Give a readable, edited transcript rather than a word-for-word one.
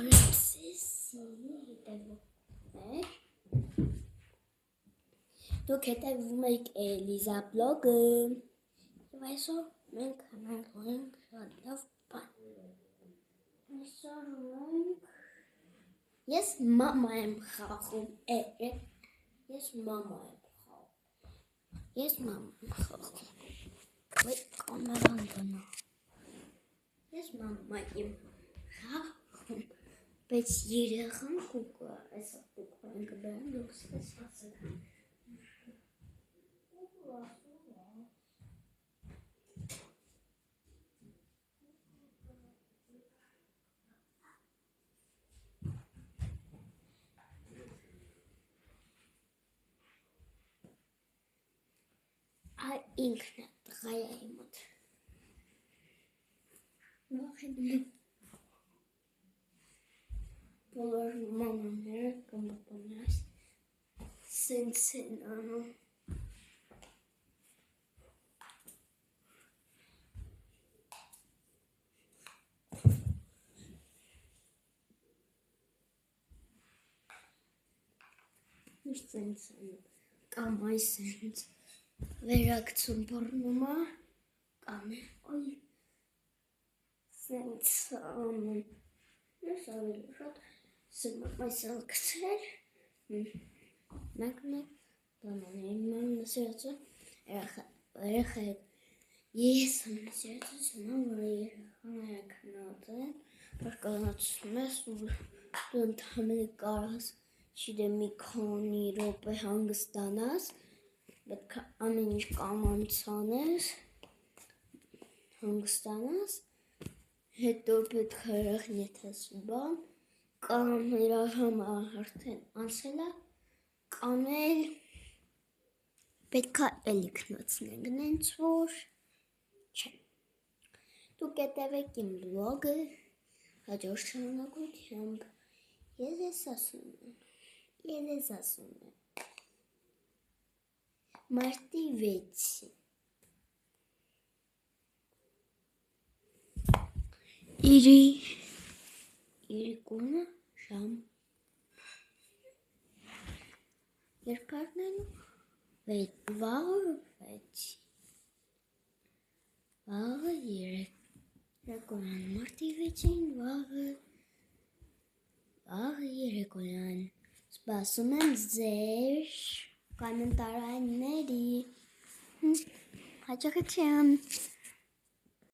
Բարեցեսի հետևում եք, դուք հետևում եք Էլիզա բլոգը, և այսօր մենք հանելու ենք շատ լավ բան, այսօր մենք, ես մամա եմ խաղում, ես մամա եմ խաղում, վայ կամերան դնա, ես մամա եմ խաղում, բայց երեխան կուկը, այսօր կուկը ենք բերում, դուք սկսացեք։ Ինքն է տղայա իմոտ, վախենում եմ, բոլոր մամաները կամ բապաներս սենց են անում, սենց են, կամ այս սենց վերակցում բռնումա, կամ ոյ, սենց անում, ես ավելի շատ սնում այսել կցել, մեկ, բանաներին նսիրացը, երեխեք, ես նսիրացը սնում, որ երեխաները կնոտ են, որ կանացում ես, դու ընդհամենը կարաս, չիդեմ մի քանի րոպե հանգստանաս, պետք է ամեն ինչ կամանցանես, հանգստանաս, հետո պետք է երախն եթես բան, կամ իրար համը արդեն անցել է, կամ էլ պետք է էլի քնոցնենք, նենց որ չէ, դուք հետևեք իմ բլոգը, հաջորդ շարունակությամբ, ես ասում եմ, Մարտի 6-ին, իրիկունը ժամ, երկարնելու, վաղը 6, վաղը 3, երեկոյան, Մարտի 6-ին, վաղը երեկոյան, սպասում եմ ձեր կոմենտարների, հաջողություն։